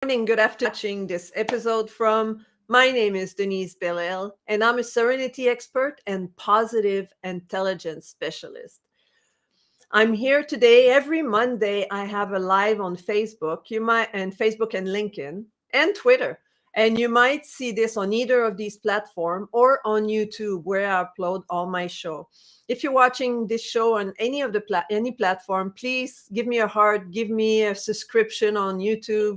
Morning, good afternoon, watching this episode from. My name is Denise Bellel, and I'm a serenity expert and positive intelligence specialist. I'm here today. Every Monday, I have a live on Facebook. Facebook and LinkedIn and Twitter. And you might see this on either of these platforms or on YouTube, where I upload all my show. If you're watching this show on any of the any platform, please give me a heart, give me a subscription on YouTube,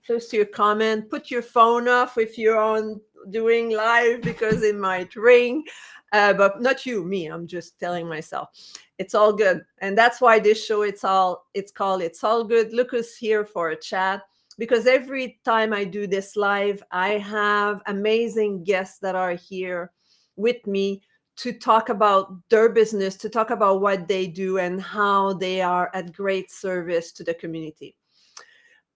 post your comment, put your phone off if you're on doing live because it might ring. But not you, me. I'm just telling myself it's all good. And that's why this show, it's called It's All Good. Look who's here for a chat. Because every time I do this live, I have amazing guests that are here with me to talk about their business, to talk about what they do and how they are at great service to the community.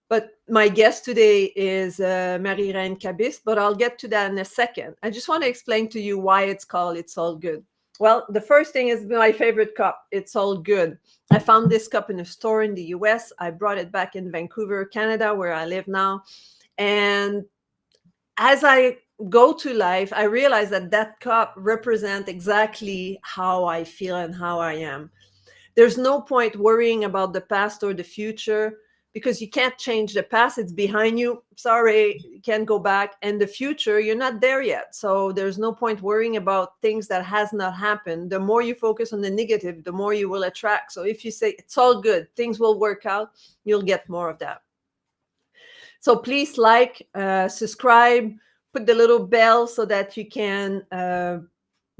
But my guest today is Marie-Reine Kabis, but I'll get to that in a second. I just want to explain to you why it's called It's All Good. Well, the first thing is my favorite cup. It's all good. I found this cup in a store in the US. I brought it back in Vancouver, Canada, where I live now. And as I go to life, I realize that that cup represents exactly how I feel and how I am. There's no point worrying about the past or the future because you can't change the past. It's behind you. Sorry, you can't go back. And the future, you're not there yet. So there's no point worrying about things that has not happened. The more you focus on the negative, the more you will attract. So if you say it's all good, things will work out, you'll get more of that. So please subscribe, put the little bell so that you can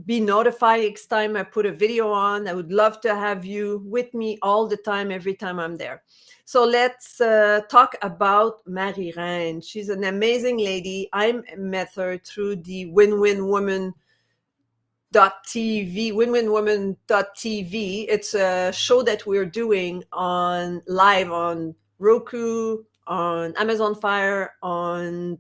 be notified next time I put a video on. I would love to have you with me all the time, every time I'm there. So let's talk about Marie-Reine. She's an amazing lady. I met her through the win-win-woman.tv. It's a show that we're doing on live on Roku, on Amazon Fire, on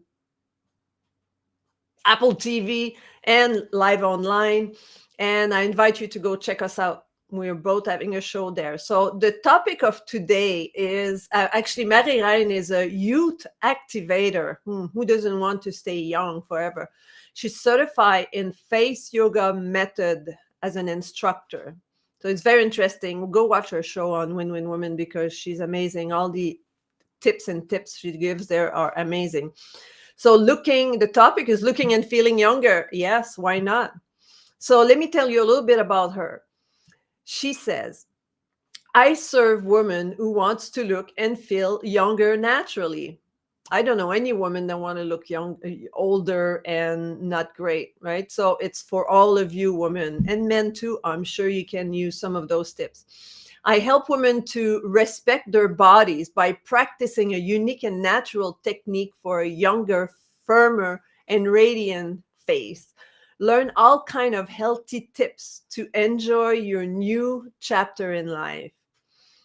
Apple TV, and live online. And I invite you to go check us out. We're both having a show there. So the topic of today is actually Marie-Reine is a youth activator. Who doesn't want to stay young forever? She's certified in face yoga method as an instructor. So it's very interesting. Go watch her show on Win-Win Women because she's amazing. All the tips she gives there are amazing. So the topic is looking and feeling younger. Yes, why not? So let me tell you a little bit about her. She says, I serve women who wants to look and feel younger naturally. I don't know any woman that want to look older and not great, right? So it's for all of you women and men too. I'm sure you can use some of those tips. I help women to respect their bodies by practicing a unique and natural technique for a younger, firmer, and radiant face. Learn all kind of healthy tips to enjoy your new chapter in life.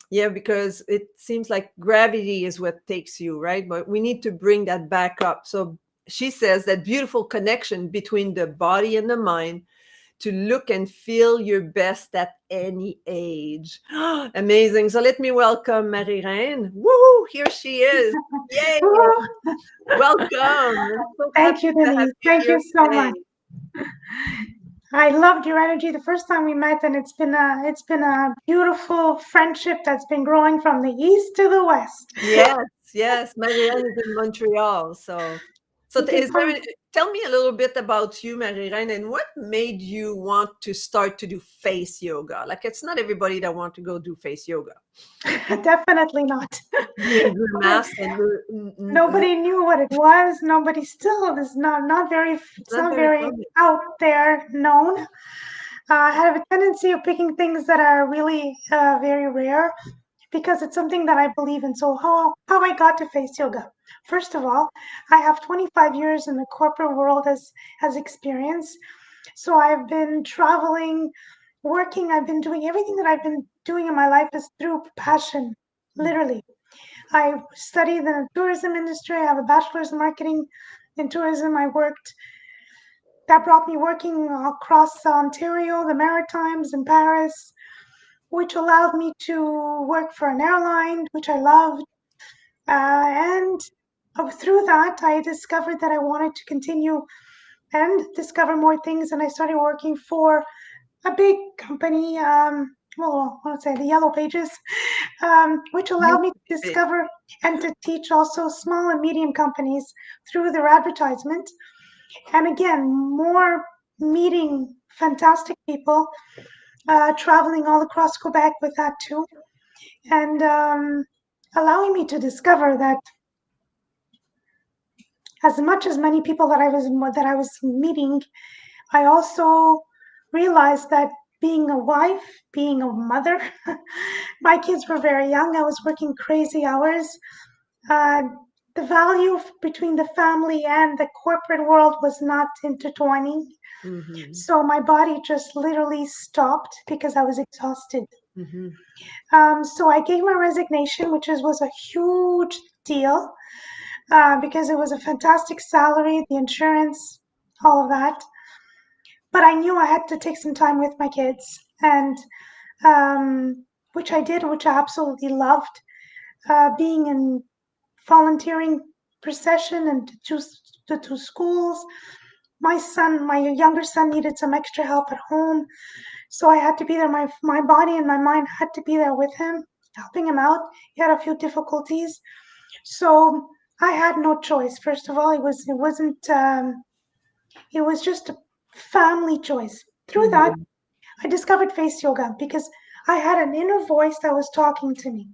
Yeah, because it seems like gravity is what takes you, right? But we need to bring that back up. So she says that beautiful connection between the body and the mind to look and feel your best at any age. Amazing. So let me welcome Marie-Reine. Woohoo! Here she is. Yay! Welcome. I'm so Thank happy you, to have Denise. you Thank here you so today. much. I loved your energy the first time we met, and it's been a beautiful friendship that's been growing from the east to the west. Yes, yes. Marie-Reine is in Montreal. So We've been tell me a little bit about you, Marie-Reine, and what made you want to start to do face yoga? Like, it's not everybody that want to go do face yoga. definitely not. You're Nobody, masked and nobody knew what it was. Nobody still is not very. it's It's not not very very common. out there known. I have a tendency of picking things that are really very rare because it's something that I believe in. So how I got to face yoga. First of all, I have 25 years in the corporate world as experience. So I've been traveling, working, I've been doing everything that I've been doing in my life is through passion, literally. I studied in the tourism industry. I have a bachelor's in marketing in tourism. That brought me working across Ontario, the Maritimes, and Paris, which allowed me to work for an airline, which I loved. And through that, I discovered that I wanted to continue and discover more things. And I started working for a big company. Well, I want to say the Yellow Pages, which allowed me to Big. discover and to teach also small and medium companies through their advertisement. And again, more meeting fantastic people, traveling all across Quebec with that too, and allowing me to discover that as much as many people that I was meeting, I also realized that being a wife, being a mother, my kids were very young. I was working crazy hours. Uh, the value between the family and the corporate world was not intertwining. Mm-hmm. So my body just literally stopped because I was exhausted. Mm-hmm. So I gave my resignation, which was a huge deal because it was a fantastic salary, the insurance, all of that. But I knew I had to take some time with my kids, and which I did, which I absolutely loved. Being in volunteering procession and to schools. My younger son needed some extra help at home, so I had to be there. My body and my mind had to be there with him, helping him out. He had a few difficulties, so I had no choice. First of all, it was just a family choice. Through that, Mm-hmm. I discovered face yoga because I had an inner voice that was talking to me.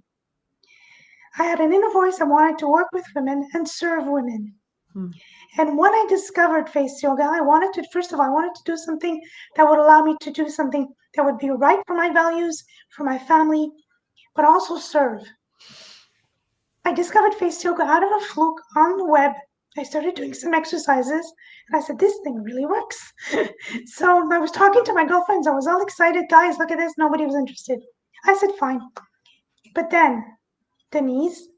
I had an inner voice. I wanted to work with women and serve women. And when I discovered face yoga, first of all, I wanted to do something that would allow me to do something that would be right for my values, for my family, but also serve. I discovered face yoga out of a fluke on the web. I started doing some exercises and I said, this thing really works. So I was talking to my girlfriends. I was all excited. Guys, look at this. Nobody was interested. I said, fine. But then, Denise,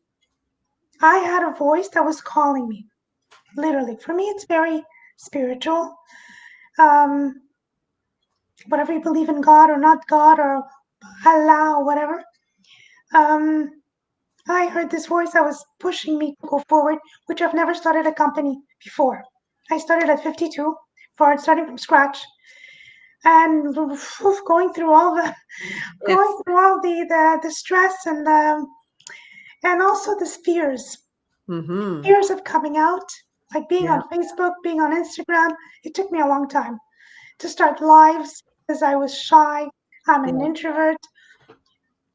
I had a voice that was calling me. Literally. For me, it's very spiritual. Um, Whatever you believe in God or not God or Allah or whatever. Um, I heard this voice that was pushing me to go forward, which I've never started a company before. I started at 52, starting from scratch, and going It's through all the stress and also the mm-hmm. fears of coming out, like being Yeah. on Facebook, being on Instagram. It took me a long time to start lives because I was shy. I'm an Yeah. introvert.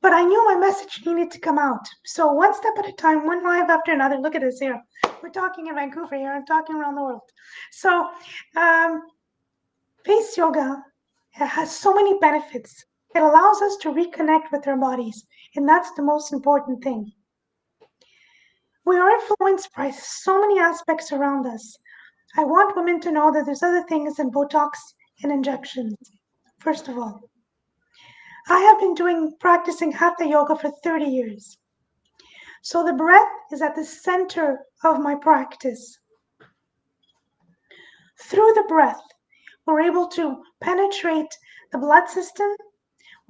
But I knew my message needed to come out. So one step at a time, one live after another. Look at this here. We're talking in Vancouver here. I'm talking around the world. So um, face yoga has so many benefits. It allows us to reconnect with our bodies, and that's the most important thing. We are influenced by so many aspects around us. I want women to know that there's other things than Botox and injections. First of all, I have been practicing Hatha yoga for 30 years. So the breath is at the center of my practice. Through the breath, we're able to penetrate the blood system.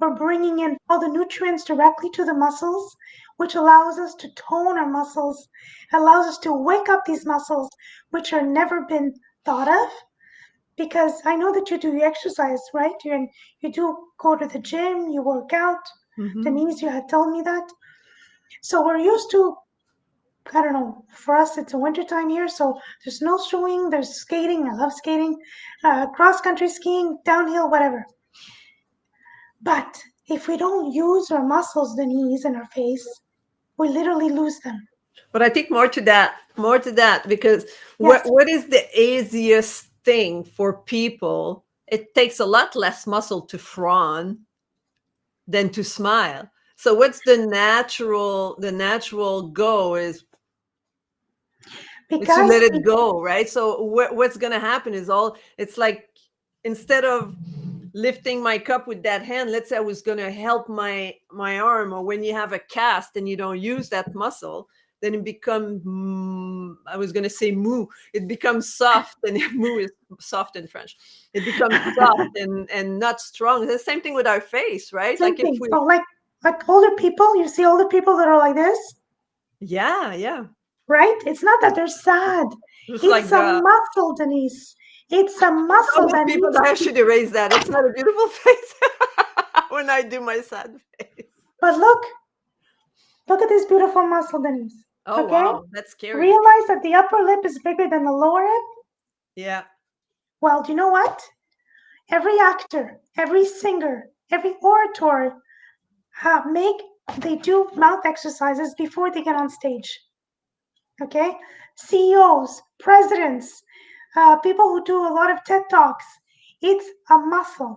We're bringing in all the nutrients directly to the muscles, which allows us to tone our muscles, allows us to wake up these muscles, which are never been thought of. Because I know that you do exercise, right? You do go to the gym, you work out. Mm-hmm. Denise, you had told me that. So we're used to, I don't know, for us it's a winter time here, so there's snowshoeing, there's skating, I love skating, cross country skiing, downhill, whatever. But if we don't use our muscles, the knees and our face, we literally lose them. But I think more to that, because Yes, what is the easiest thing for people? It takes a lot less muscle to frown than to smile. So what's the natural go is to because let it go, right? So what's going to happen is it's like, instead of lifting my cup with that hand, let's say I was going to help my arm, or when you have a cast and you don't use that muscle, then it becomes, I was going to say mou, it becomes soft, and mou is soft in French. It becomes soft and not strong. The same thing with our face, right? same Like if thing. we Oh, like older people, you see older people that are like this. Yeah, yeah. right? It's not that they're sad. Just It's like a the muscle, Denise. It's a tell muscle those that people needs that to I be. should erase that. It's not a beautiful face when I do my sad face. But look at this beautiful muscle, Denise. Oh Okay? wow, that's scary. Realize that the upper lip is bigger than the lower lip? Yeah, Well, do you know what? Every actor, every singer, every orator make they do mouth exercises before they get on stage. Okay, CEOs, presidents, people who do a lot of TED talks. It's a muscle.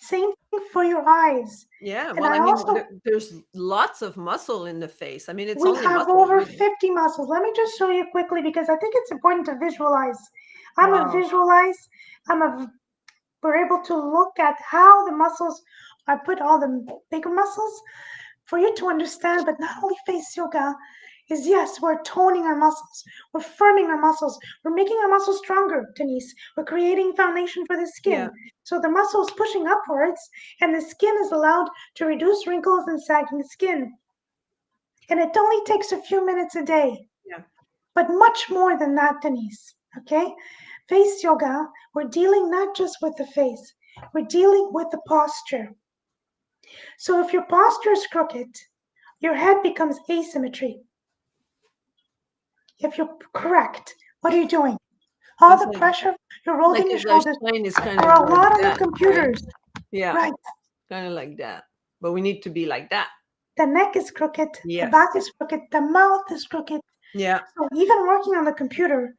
Same thing for your eyes. yeah. And Well, I I mean, also there's lots of muscle in the face. I mean, it's we only have muscle, over really. 50 muscles. Let me just show you quickly because I think it's important to visualize. I'm a Wow. visualize. I'm a we're able to look at how the muscles, I put all the bigger muscles for you to understand, but not only face yoga is yes, we're toning our muscles, we're firming our muscles, we're making our muscles stronger, Denise. We're creating foundation for the Yeah, skin. So the muscle is pushing upwards and the skin is allowed to reduce wrinkles and sagging skin. And it only takes a few minutes a day, yeah. but much more than that, Denise. Okay? Face yoga, we're dealing not just with the face, we're dealing with the posture. So if your posture is crooked, your head becomes asymmetry. If you're correct, what are you doing? All It's the pressure, you're like rolling your if the shoulders. spine is kind We're of a like lot on the that, right? computers, Yeah, right? kind of like that. But we need to be like that. The neck is crooked, the back Yes. is crooked, the mouth is crooked. Yeah. So even working on the computer,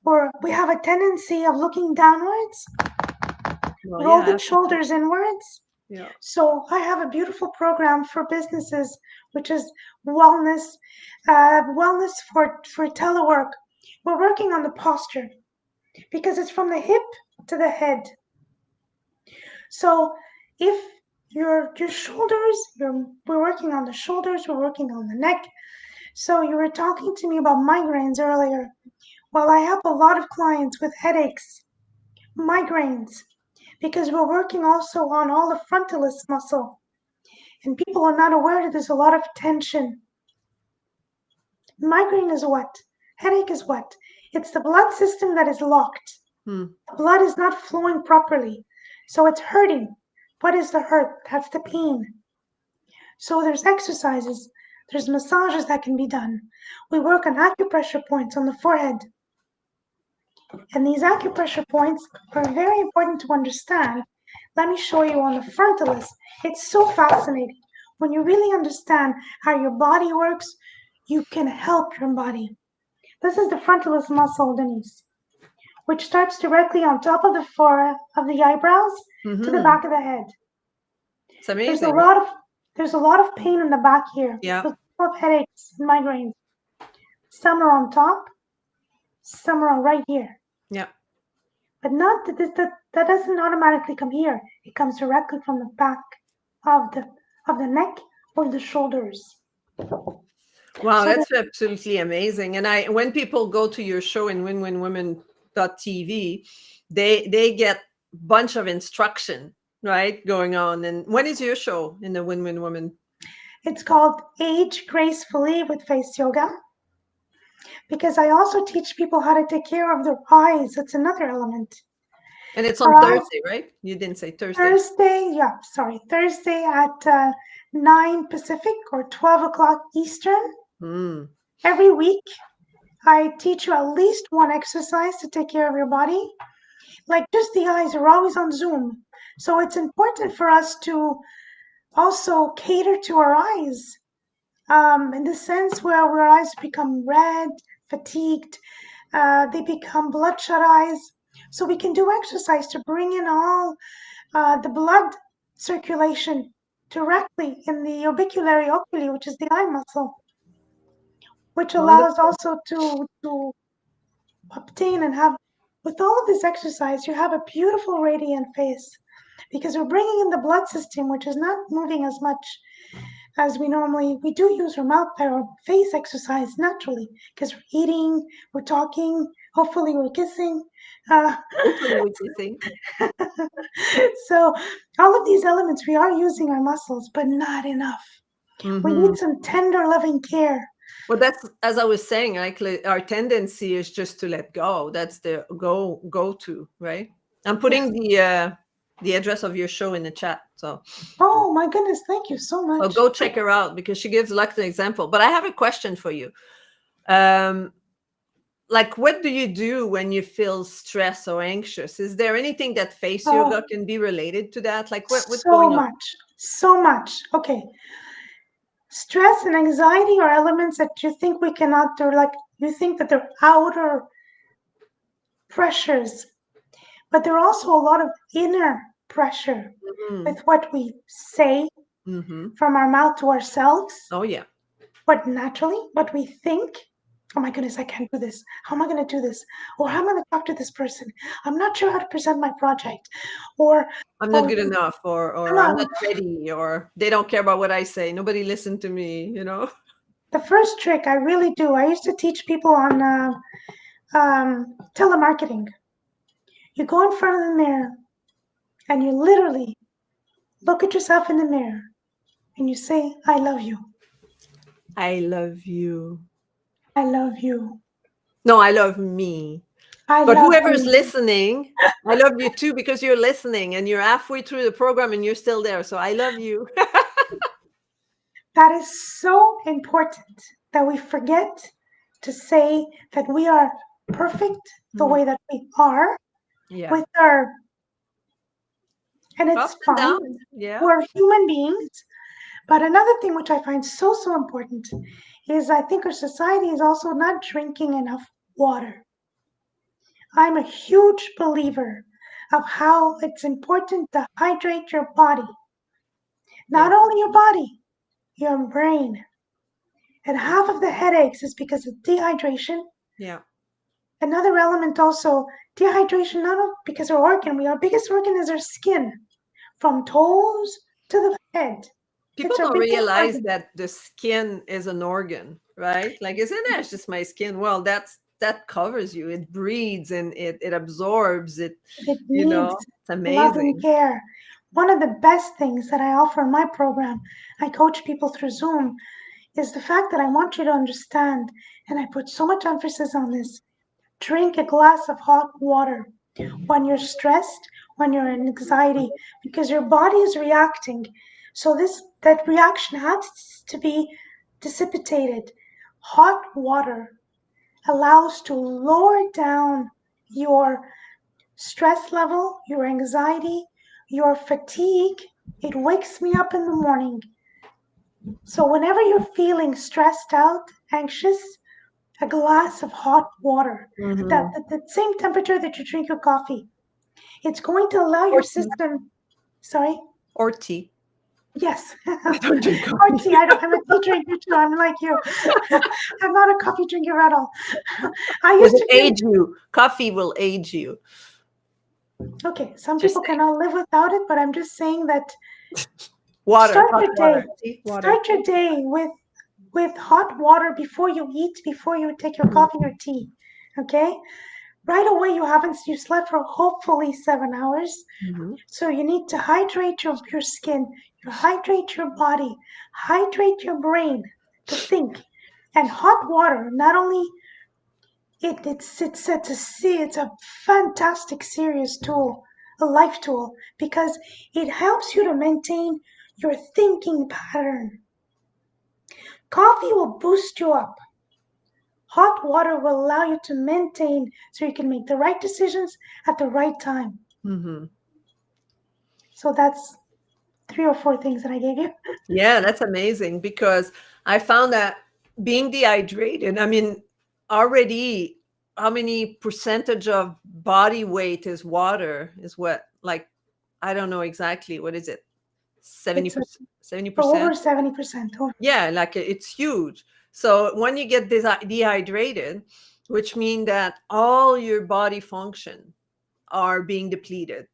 where we have a tendency of looking downwards, Well, roll yeah, the shoulders inwards. yeah. So I have a beautiful program for businesses, which is wellness, wellness for telework. We're working on the posture because it's from the hip to the head. So if your shoulders, we're working on the shoulders, we're working on the neck. So you were talking to me about migraines earlier. Well, I have a lot of clients with headaches, migraines, because we're working also on all the frontalis muscle. And people are not aware that there's a lot of tension. Migraine is what? Headache is what? It's the blood system that is locked. Hmm. The blood is not flowing properly. So it's hurting. What is the hurt? That's the pain. So there's exercises, there's massages that can be done. We work on acupressure points on the forehead. And these acupressure points are very important to understand. Let me show you on the frontalis. It's so fascinating. When you really understand how your body works, you can help your body. This is the frontalis muscle, Denise, which starts directly on top of the forehead of the eyebrows to the Mm-hmm. back of the head. It's There's a amazing. lot of there's a lot of pain in the back here. Yeah. There's a lot of headaches, migraines. Some are on top, some are right here. Yeah. But not that doesn't automatically come here. It comes directly from the back of the neck or the shoulders. Wow, So the, that's absolutely amazing. And I when people go to your show in winwinwomen.tv, they get bunch of instruction, right, going on. And when is your show in the Win-Win Woman? it's called Age Gracefully with Face Yoga because I also teach people how to take care of their eyes. That's another element. And it's Our on eyes Thursday, right? You didn't say Thursday. Thursday, yeah, sorry, Thursday at 9 Pacific or 12 o'clock Eastern. Hmm. Every week, I teach you at least one exercise to take care of your body. Like just the eyes are always on Zoom. So it's important for us to also cater to our eyes in the sense where our eyes become red, fatigued, they become bloodshot eyes. So we can do exercise to bring in all the blood circulation directly in the orbiculary oculi, which is the eye muscle, which allows Wonderful. also to obtain and have, with all of this exercise, you have a beautiful radiant face because we're bringing in the blood system, which is not moving as much as we do use our mouth or face exercise naturally because we're eating, we're talking, hopefully we're kissing. Uh, Hopefully we can sing. so all of these elements, we are using our muscles, but not enough. We Mm-hmm. need some tender loving care. Well, that's as I was saying, like our tendency is just to let go. That's the go to, right? I'm Yes. putting the address of your show in the chat. Oh my goodness, thank you so So much. go check her out because she gives like an example. But I have a question for you. Um, like what do you do when you feel stressed or anxious? Is there anything that face Oh, yoga can be related to that? Like what's so going on? much, so much. Okay. Stress and anxiety are elements that you think we cannot do, like you think that they're outer pressures, but there are also a lot of inner pressure Mm-hmm. with what we say Mm-hmm. from our mouth to ourselves, Oh yeah. what we think. Oh my goodness, I can't do this. How am I going to do this? Or how am I going to talk to this person? I'm not sure how to present my project. Or, I'm not oh, good enough, I'm or I'm not. not ready, or they don't care about what I say. Nobody listened to me. The first trick I really do, I used to teach people on telemarketing. You go in front of the mirror and you literally look at yourself in the mirror and you say, I love you. I love you. I love you. No, I love me. I But love whoever's me. listening, I love you too because you're listening and you're halfway through the program and you're still there. So I love you. That is so important that we forget to say that we are perfect the Mhm. way that we are Yeah. with our, and Up it's and fine. down. Yeah. We're human beings. But another thing which I find so, so important is I think our society is also not drinking enough water. I'm a huge believer of how it's important to hydrate your body, Yeah. not only your body, your brain. And half of the headaches is because of dehydration. Yeah. Another element also, dehydration, not only because our organ, our biggest organ is our skin, from toes to the head. People It's our don't biggest realize organ. that the skin is an organ, right? Like, isn't that it's just my skin? Well, that covers you. It breathes and it absorbs it, It needs it's love and amazing. care. One of the best things that I offer in my program, I coach people through Zoom, is the fact that I want you to understand, and I put so much emphasis on this. Drink a glass of hot water when you're stressed, when you're in anxiety, because your body is reacting. So that reaction has to be dissipated. Hot water allows to lower down your stress level, your anxiety, your fatigue. It wakes me up in the morning. So whenever you're feeling stressed out, anxious, a glass of hot water Hmm. at the same temperature that you drink your coffee. It's going to allow your Or tea. system. Sorry. Or tea. Yes. I don't drink Or coffee. tea. I'm a tea drinker too. I'm like you. I'm not a coffee drinker at all. I Does used it to drink. age you? Coffee will age you. Okay, some Just people saying. cannot live without it, but I'm just saying that Water, start hot your day. water. See, water. Start your day with hot water before you eat, before you take your Mhm. coffee or tea. Okay? Right away you slept for hopefully 7 hours. Mhm. So you need to hydrate your skin, you hydrate your body, hydrate your brain to think. And hot water, not only it's a fantastic serious tool, a life tool, because it helps you to maintain your thinking pattern. Coffee will boost you up. Hot water will allow you to maintain so you can make the right decisions at the right time. Mhm. So that's 3 or 4 things that I gave you. Yeah, that's amazing because I found that being dehydrated, I mean, already how many percentage of body weight is water is what? Like, I don't know exactly. What is it? It's 70%? over 70%? 70%. Yeah, like it's huge. So when you get dehydrated, which means that all your body function are being depleted.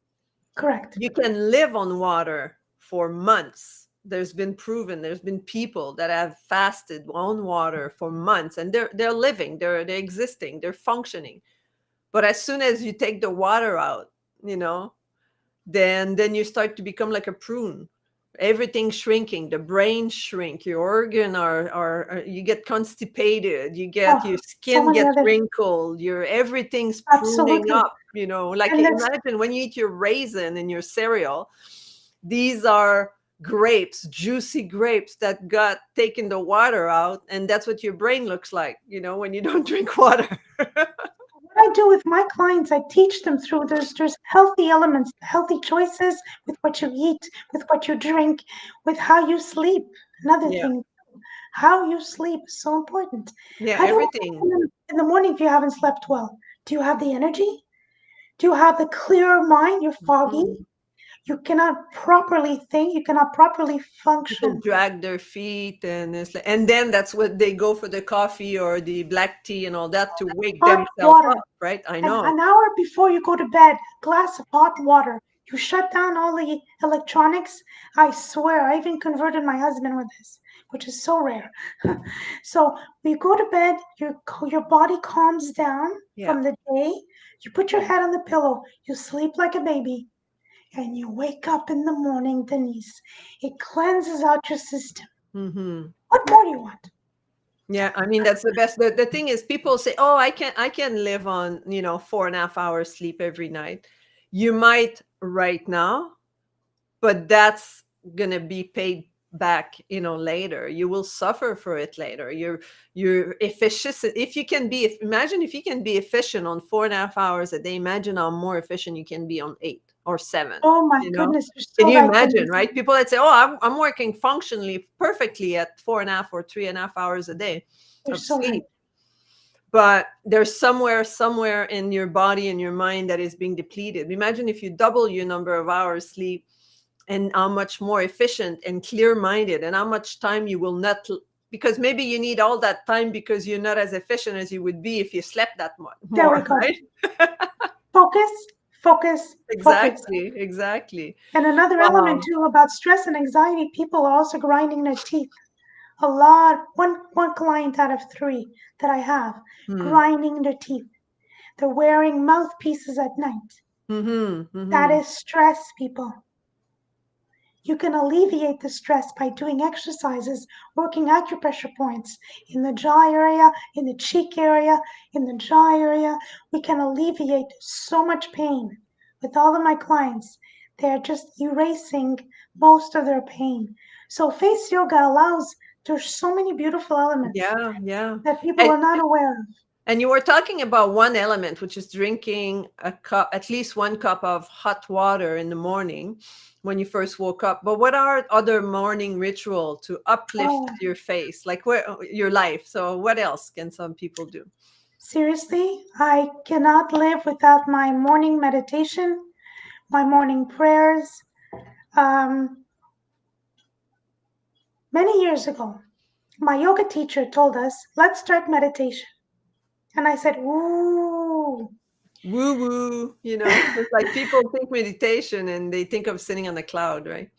Correct. You can live on water for months. There's been proven. There's been people that have fasted on water for months, and they're living. They're existing. They're functioning. But as soon as you take the water out, you know, then you start to become like a prune, everything's shrinking, the brain shrink, your organ you get constipated, you get Oh, your so skin many gets other, wrinkled, your everything's pruning absolutely. up, like And that's, imagine when you eat your raisin in your cereal, these are grapes, juicy grapes that got taken the water out, and that's what your brain looks like, when you don't drink water. what I do with my clients, I teach them through there's healthy elements, healthy choices with what you eat, with what you drink, with how you sleep. Another Yeah, thing, how you sleep is so important. yeah, How do you wake up everything. in the morning if you haven't slept well? Do you have the energy? Do you have the clear mind? You're foggy. Mhm. You cannot properly think. You cannot properly People function. drag their feet, and and then that's what they go for the coffee or the black tea and all that to wake Hot themselves water. up, right? I And know. an hour before you go to bed, glass of hot water. You shut down all the electronics. I swear, I even converted my husband with this, which is so rare. So you go to bed, your body calms down Yeah. from the day. You put your head on the pillow. You sleep like a baby. And you wake up in the morning, Denise. It cleanses out your system. Hmm. What more do you want? Yeah, I mean that's the best. The thing is, people say, "Oh, I can live on 4.5 hours sleep every night." You might right now, but that's gonna be paid back later. You will suffer for it later. Your efficiency, if you can be, imagine if you can be efficient on 4.5 hours a day, imagine how more efficient you can be on 8 or 7. Oh my you know goodness, you're can so you right, imagine, Denise. right? People that say, "Oh, I'm working functionally perfectly at 4.5 or 3.5 hours a day You're of so right. sleep," but there's somewhere in your body and your mind that is being depleted. Imagine if you double your number of hours sleep, and how much more efficient and clear minded, and how much time you will not, because maybe you need all that time because you're not as efficient as you would be if you slept that There we more, go. right? Focus, focus, focus. Exactly. And another element Wow. too about stress and anxiety, people are also grinding their teeth. A lot, one client out of three that I have, Hmm. grinding their teeth. They're wearing mouthpieces at night. Mm-hmm. That Mm-hmm. is stress, people. You can alleviate the stress by doing exercises, working acupressure points in the jaw area, in the cheek area, in the jaw area. We can alleviate so much pain. With all of my clients, they're just erasing most of their pain. So, face yoga allows, there's so many beautiful elements Yeah, yeah. that people And are not aware of. And you were talking about one element, which is drinking a cup, at least 1 cup of hot water in the morning when you first woke up. But what are other morning ritual to uplift Oh, your face, like your life? So what else can some people do? seriously, I cannot live without my morning meditation, my morning prayers. Um, Many years ago, my yoga teacher told us, let's start meditation. And I said, ooh, Woo woo, it's like people think meditation and they think of sitting on a cloud, right?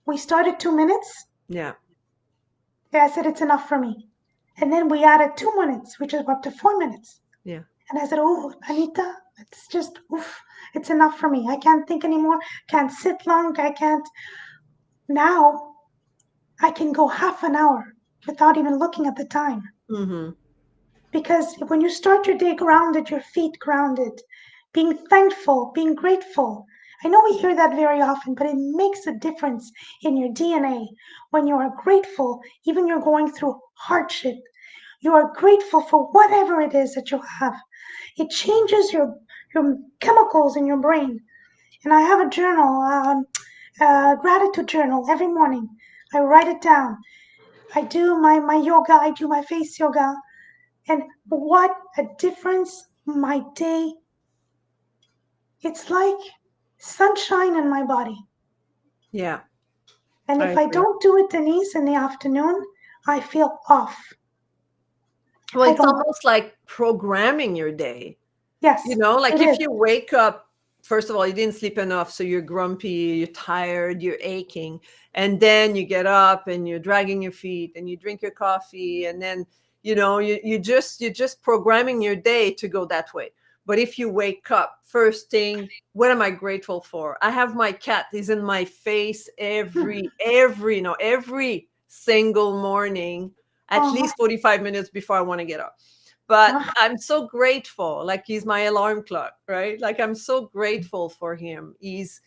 we started 2 minutes. Yeah, Yeah, I said, it's enough for me. And then we added 2 minutes, which is up to 4 minutes. yeah, And I said, oh, Anita, it's just, oof, it's enough for me. I can't think anymore. Can't sit long. I can't. Now I can go half an hour without even looking at the time. mm-hmm. Because when you start your day grounded, your feet grounded, being thankful, being grateful. I know we hear that very often, but it makes a difference in your DNA. When you are grateful, even you're going through hardship, you are grateful for whatever it is that you have. It changes your chemicals in your brain. And I have a journal, gratitude journal every morning. I write it down. I do my yoga, I do my face yoga, and what a difference my day, it's like sunshine in my body. Yeah, And I if I agree. don't do it, Denise, in the afternoon, I feel off. Well, I it's don't, almost like programming your day. yes, Like it if is. you wake up, first of all, you didn't sleep enough, so you're grumpy, you're tired, you're aching, and then you get up and you're dragging your feet and you drink your coffee, and then you're just programming your day to go that way. But if you wake up first thing, what am I grateful for? I have my cat. He's in my face every single morning, at Oh, least 45 minutes before I want to get up. But oh, I'm so grateful. Like, he's my alarm clock, right? Like, I'm so grateful for him. He's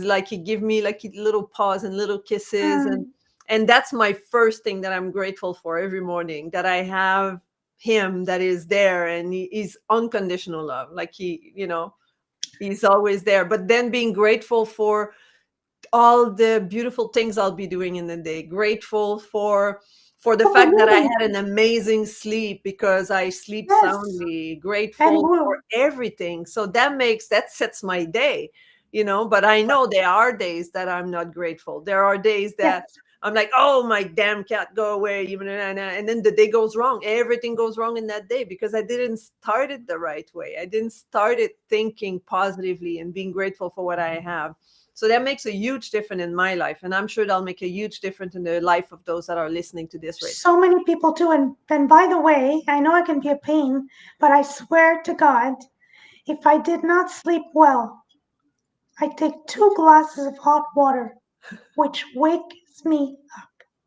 like, he give me like little paws and little kisses, mm, and that's my first thing that I'm grateful for every morning, that I have him that is there, and he's unconditional love. Like, he's always there. But then being grateful for all the beautiful things I'll be doing in the day. Grateful for the oh, fact that I really? had an amazing sleep because I sleep Yes. soundly. And Grateful for woo. everything. So that sets my day, but I know there are days that I'm not grateful. There are days that Yes. I'm like, oh, my damn cat, go away, and then the day goes wrong. Everything goes wrong in that day because I didn't start it the right way. I didn't start it thinking positively and being grateful for what I have. So that makes a huge difference in my life. And I'm sure that'll make a huge difference in the life of those that are listening to this right So many people do. And by the way, I know I can be a pain, but I swear to God, if I did not sleep well, I take 2 glasses of hot water, which wakes me.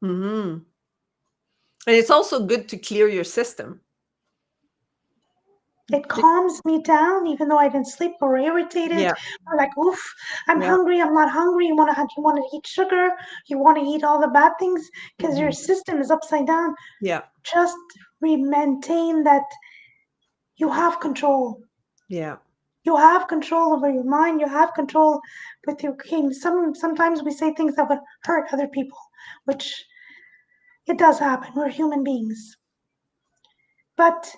now. And it's also good to clear your system. It calms me down, even though I didn't sleep or irritated Yeah. or like, oof, I'm Yeah. hungry. I'm not hungry. You want to eat sugar. You want to eat all the bad things because your Mhm. system is upside down. Yeah. Just maintain that you have control. Yeah. You have control over your mind. You have control with your king. Sometimes we say things that would hurt other people, which it does happen. We're human beings. But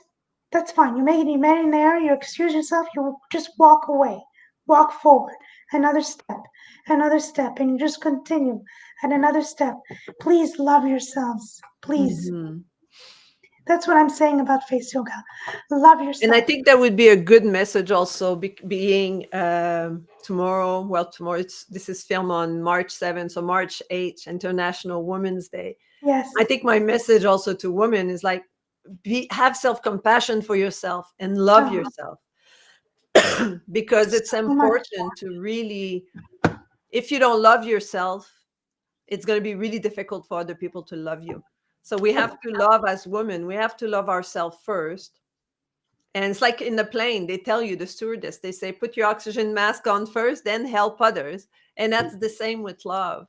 that's fine. You made an error, you excuse yourself, you just walk away, walk forward, another step, and you just continue at another step. Please love yourselves. Please. Mhm. That's what I'm saying about face yoga. Love And I yourself. think that would be a good message also, being tomorrow. Well, tomorrow, this is filmed on March 7th, so March 8th, International Women's Day. Yes, I think my message also to women is like, have self-compassion for yourself and love uh, yourself, because it's so much. important to really, if you don't love yourself, it's going to be really difficult for other people to love you. So we have to love, as women, we have to love ourselves first. And it's like in the plane, they tell you, the stewardess, they say, put your oxygen mask on first, then help others. And that's the same with love.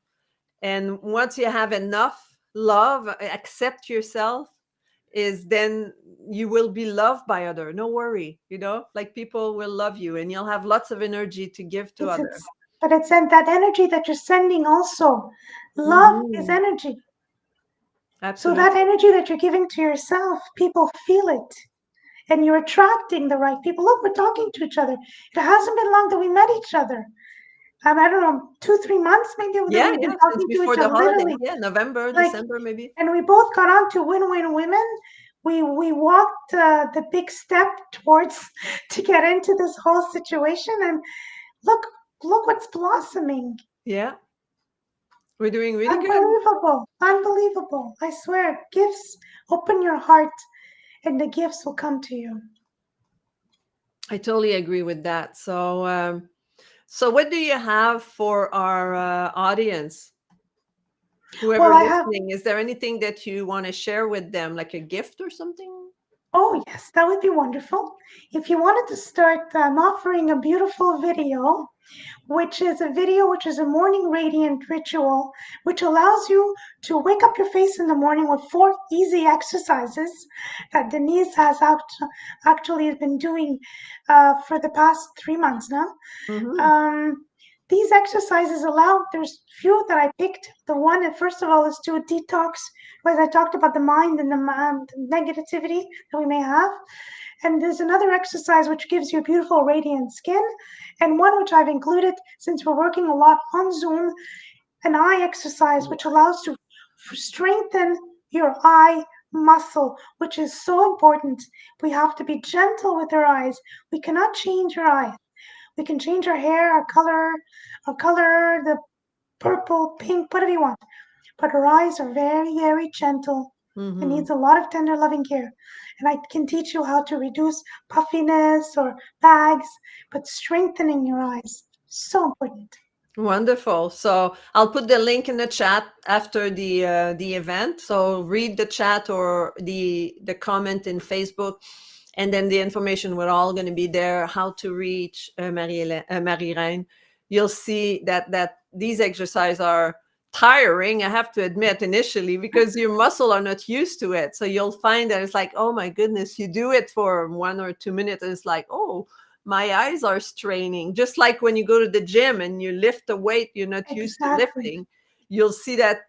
And once you have enough love, accept yourself, is then you will be loved by other. No worry, like, people will love you and you'll have lots of energy to give to other. But it's that energy that you're sending also. Love is Hmm. energy. So that Absolutely. energy that you're giving to yourself, people feel it. And you're attracting the right people. Look, we're talking to each other. It hasn't been long that we met each other. I don't know, 2, 3 months maybe that Yeah, we've been yeah. Since talking to before each the other, holiday. literally. Yeah, November, Like, December, maybe. and we both got on to win-win women. We walked the big step towards to get into this whole situation, and look look what's blossoming. Yeah, we're doing really good. Unbelievable, unbelievable. I swear, gifts. Open your heart, and the gifts will come to you. I totally agree with that. So what do you have for our audience? Well, Whoever I have. listening, is there anything that you want to share with them, like a gift or something? Oh, yes, that would be wonderful. If you wanted to start, I'm offering a beautiful video, which is a morning radiant ritual, which allows you to wake up your face in the morning with 4 easy exercises that Denise actually been doing for the past 3 months now. Mm-hmm. Um, these exercises allow, there's few that I picked. The one, that first of all, is to detox, because I talked about the mind and the negativity that we may have. And there's another exercise which gives you beautiful radiant skin, and one which I've included since we're working a lot on Zoom, an eye exercise which allows to strengthen your eye muscle, which is so important. We have to be gentle with our eyes. We cannot change our eyes. We can change our hair, the purple, pink, whatever you want. But our eyes are very, very gentle. It Mm-hmm. needs a lot of tender, loving care. And I can teach you how to reduce puffiness or bags, but strengthening your eyes. So important. Wonderful. So I'll put the link in the chat after the event. So read the chat or the comment in Facebook, and then the information we're all going to be there. How to reach Marie-Reine. You'll see that these exercises are tiring. I have to admit initially because your muscle are not used to it. So you'll find that it's like, oh my goodness, you do it for 1 or 2 minutes, and it's like, oh, my eyes are straining. Just like when you go to the gym and you lift a weight you're not used to Exactly. lifting, you'll see that,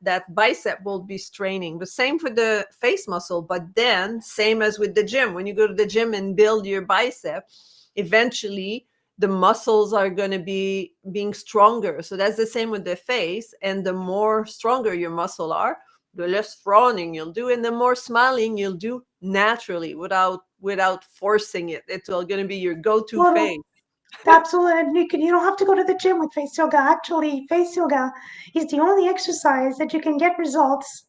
that bicep will be straining. The same for the face muscle, but then same as with the gym. When you go to the gym and build your bicep, eventually the muscles are going to be being stronger. So that's the same with the face. And the more stronger your muscle are, the less frowning you'll do, and the more smiling you'll do naturally without forcing it. It's all going to be your go-to Total. face. Absolutely. And you don't have to go to the gym with face yoga. Actually, face yoga is the only exercise that you can get results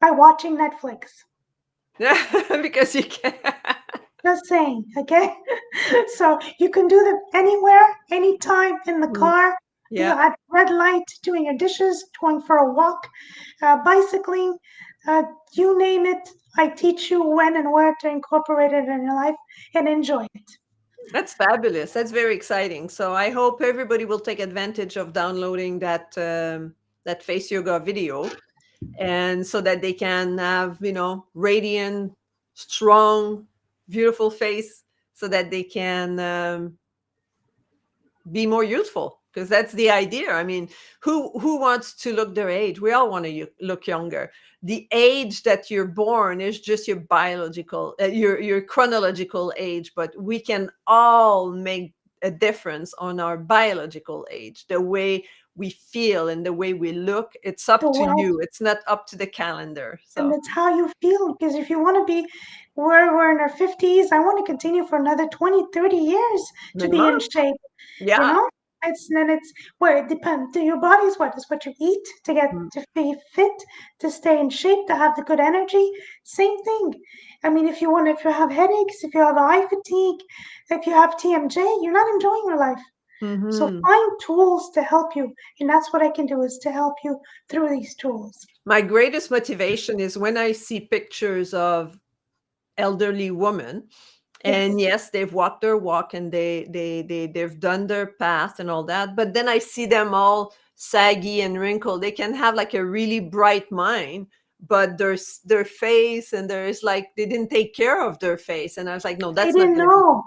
by watching Netflix. Because you can. Just saying, okay? So you can do them anywhere, anytime, in the Mm, car, you yeah, at red light, doing your dishes, going for a walk, bicycling, uh, you name it. I teach you when and where to incorporate it in your life and enjoy it. that's fabulous. That's very exciting. So I hope everybody will take advantage of downloading that face yoga video, and so that they can have, radiant, strong, beautiful face, so that they can be more youthful, because that's the idea. I mean, who wants to look their age? We all want to look younger. The age that you're born is just your biological, your chronological age, but we can all make a difference on our biological age. The way we feel and the way we look, it's The up to world, you. It's not up to the calendar. and So it's how you feel. Because if you want to be where we're in our 50s, I want to continue for another 20, 30 years to be in minimum, shape. You yeah. know, it's where it depends. Your body's what is what you eat to get Mm. to be fit, to stay in shape, to have the good energy. Same thing. I mean, if you have headaches, if you have eye fatigue, if you have TMJ, you're not enjoying your life. So Hmm. find tools to help you, and that's what I can do is to help you through these tools. My greatest motivation is when I see pictures of elderly women, and Yes, yes, they've walked their walk, and they've done their path and all that, but then I see them all saggy and wrinkled. They can have like a really bright mind, but their face, and there's like they didn't take care of their face, and I was like, no, they that's not didn't going to be me. know.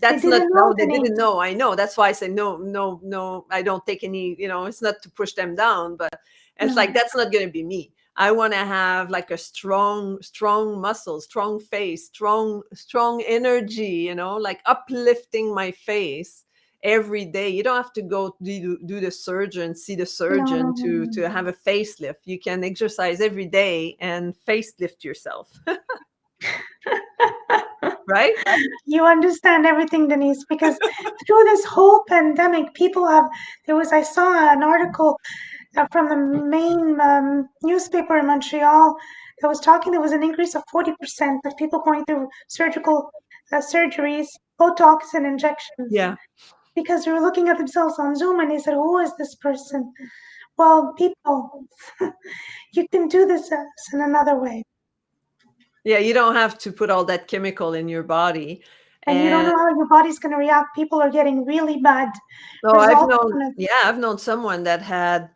They That's not, didn't know, no, they Denise. didn't know. I know. That's why I say no, no, no. I don't take any. It's not to push them down, but it's like No. that's not going to be me. I want to have like a strong muscle, strong face, strong energy. Like uplifting my face every day. You don't have to go do the surgeon, see the No, no, surgeon no, to no. to have a facelift. You can exercise every day and facelift yourself, right? You understand everything, Denise, because through this whole pandemic, I saw an article from the main newspaper in Montreal that was talking, there was an increase of 40% of people going through surgical surgeries, Botox, and injections Yeah. because they were looking at themselves on Zoom and they said, who is this person? Well, people, you can do this in another way. Yeah, you don't have to put all that chemical in your body. And you don't And know how your body's going to react. People are getting really bad no, results from it. I've known someone that had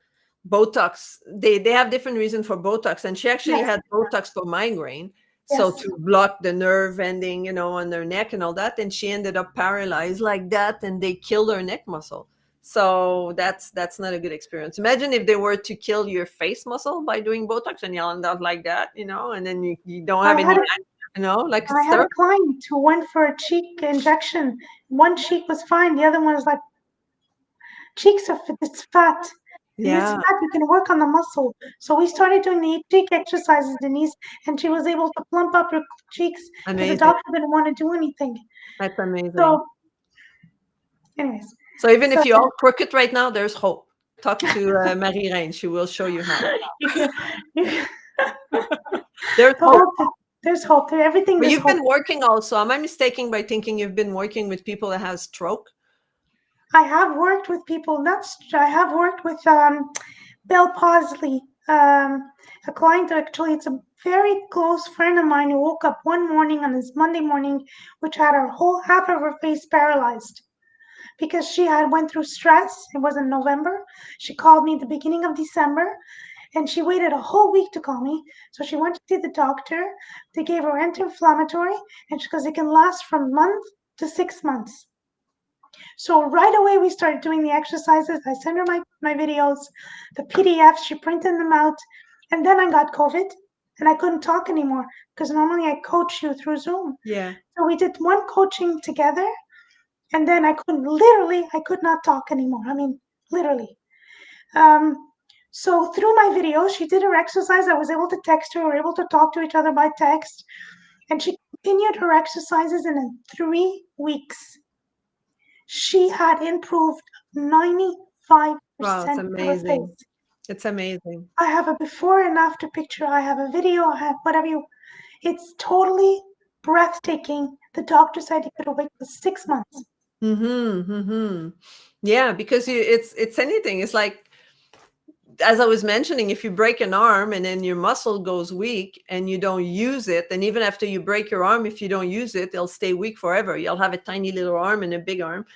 Botox. They have different reasons for Botox, and she actually Yes, had Botox for migraine, so yes. to block the nerve ending, on their neck and all that. And she ended up paralyzed like that, and they killed her neck muscle. So that's not a good experience. Imagine if they were to kill your face muscle by doing Botox, and you'll end up like that, and then you don't I have had any, a like I it's had a terrible. client who went for a cheek injection. One cheek was fine, the other one was like, cheeks are it's fat. And this Yeah, fat, you can work on the muscle. So we started doing the cheek exercises, Denise, and she was able to plump up her cheeks because the amazing. doctor didn't want to do anything. That's amazing. So, anyways, So even so if you're all crooked right now, there's hope. Talk to Marie-Reine. She will show you how. you can, you, There's The hope. whole thing, there's hope. There, everything, But there's you've hope. been working also. Am I mistaken by thinking you've been working with people that have stroke? I have worked with people. I have worked with Bill Paisley, a client. Actually, it's a very close friend of mine who woke up one morning on his Monday morning, which had her whole half of her face paralyzed because she had went through stress. It was in November. She called me at the beginning of December, and she waited a whole week to call me. So she went to see the doctor. They gave her anti-inflammatory, and because it can last from a month to 6 months. So right away we started doing the exercises. I sent her my videos, the PDFs, she printed them out. And then I got COVID and I couldn't talk anymore because normally I coach you through Zoom. Yeah. So we did one coaching together and then I could not talk anymore. I mean, literally. Um, so through my video, she did her exercise. I was able to text her. We were able to talk to each other by text. And she continued her exercises and in 3 weeks she had improved Wow, it's 95% of her amazing. face. It's amazing. I have a before and after picture. I have a video. I have whatever you. It's totally breathtaking. The doctor said he could wait for 6 months. Mm-hmm. Mm-hmm. Yeah, because it's anything. It's like, as I was mentioning, if you break an arm and then your muscle goes weak and you don't use it, and even after you break your arm, if you don't use it, it'll stay weak forever. You'll have a tiny little arm and a big arm.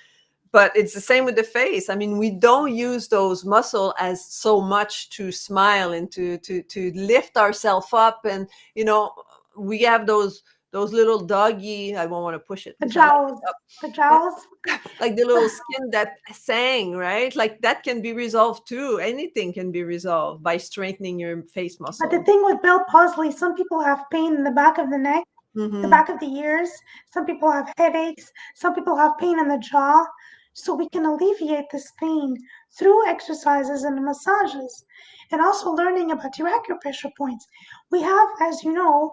But it's the same with the face. I mean, we don't use those muscle as so much to smile and to lift ourselves up. And we have those little doggy. I won't want to push it The because I like jowls, it up. the jowls. Like the little skin that sang, right? Like that can be resolved too. Anything can be resolved by strengthening your face But the muscle. thing with Bill Paisley, some people have pain in the back of the neck, the Mm-hmm. back of the ears. Some people have headaches. Some people have pain in the jaw. So we can alleviate this pain through exercises and massages, and also learning about your acupressure points. We have, as you know,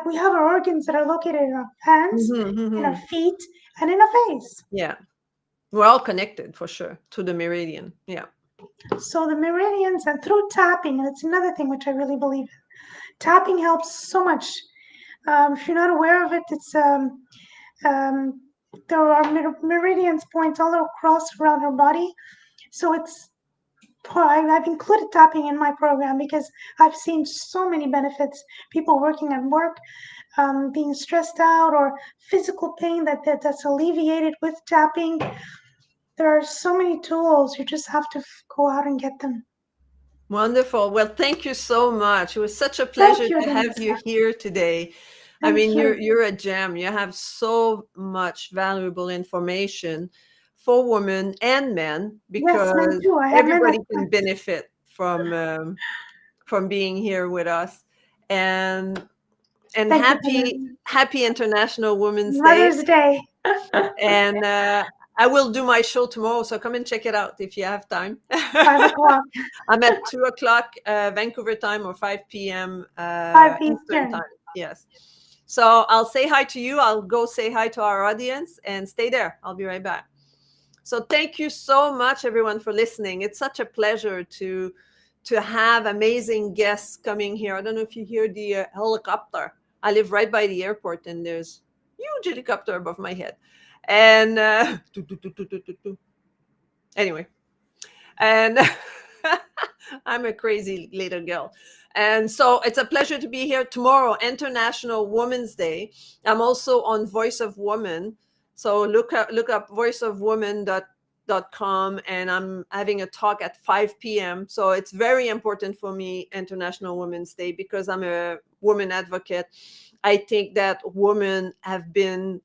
we have our organs that are located in our hands, Mm-hmm. in our Mm-hmm. feet, and in our face. Yeah, we're all connected for sure to the meridian. Yeah. So the meridians and through tapping, and it's another thing which I really believe in. Tapping helps so much. If you're not aware of it, um, there are meridians points all across around our body. So I've included tapping in my program because I've seen so many benefits. People working at work, being stressed out, or physical pain that's alleviated with tapping. There are so many tools. You just have to go out and get them. Wonderful. Well, thank you so much. It was such a pleasure Thank you, to have you Denise. here today. I Thank mean, you're you. you're a gem. You have so much valuable information for women and men Yes, men because too. I have men everybody like can benefit from being here with us. And and thank you for happy International Women's Day. Mother's Day. And I will do my show tomorrow, so come and check it out if you have time. 5 o'clock, I'm at 2 o'clock Vancouver time or 5 p.m. 5 Eastern Eastern. time. Yes. So I'll say hi to you. I'll go say hi to our audience and stay there. I'll be right back. So thank you so much, everyone, for listening. It's such a pleasure to have amazing guests coming here. I don't know if you hear the helicopter. I live right by the airport, and there's huge helicopter above my head. And anyway, and I'm a crazy little girl. And so it's a pleasure to be here tomorrow, International Women's Day. I'm also on Voice of Woman. So look up voiceofwoman.com, and I'm having a talk at 5 p.m. So it's very important for me, International Women's Day, because I'm a woman advocate. I think that women have been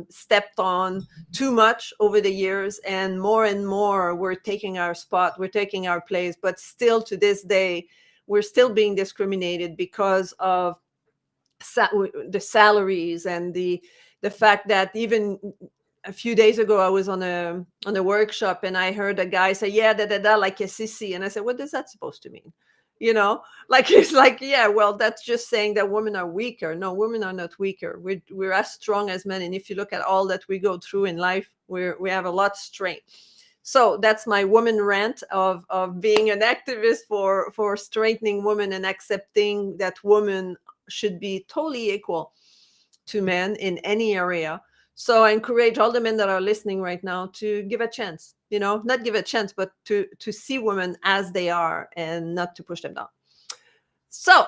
stepped on too much over the years, and more we're taking our spot, we're taking our place, but still to this day we're still being discriminated because of the salaries and the fact that even a few days ago I was on a workshop, and I heard a guy say, yeah, da da da, like a sissy, and I said, what is that supposed to mean? Like, it's like, yeah, well, that's just saying that women are weaker. No, women are not weaker. We're as strong as men, and if you look at all that we go through in life, we have a lot of strength. So that's my woman rant of being an activist for strengthening women and accepting that women should be totally equal to men in any area. So I encourage all the men that are listening right now to give a chance, not give a chance, but to see women as they are and not to push them down. So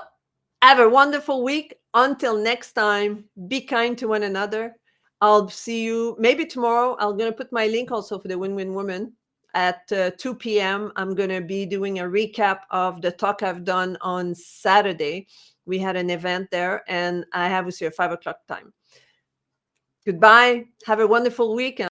have a wonderful week. Until next time, be kind to one another. I'll see you maybe tomorrow. I'm going to put my link also for the Win-Win Woman at 2 p.m. I'm going to be doing a recap of the talk I've done on Saturday. We had an event there, and I have with you at 5 o'clock time. Goodbye. Have a wonderful week.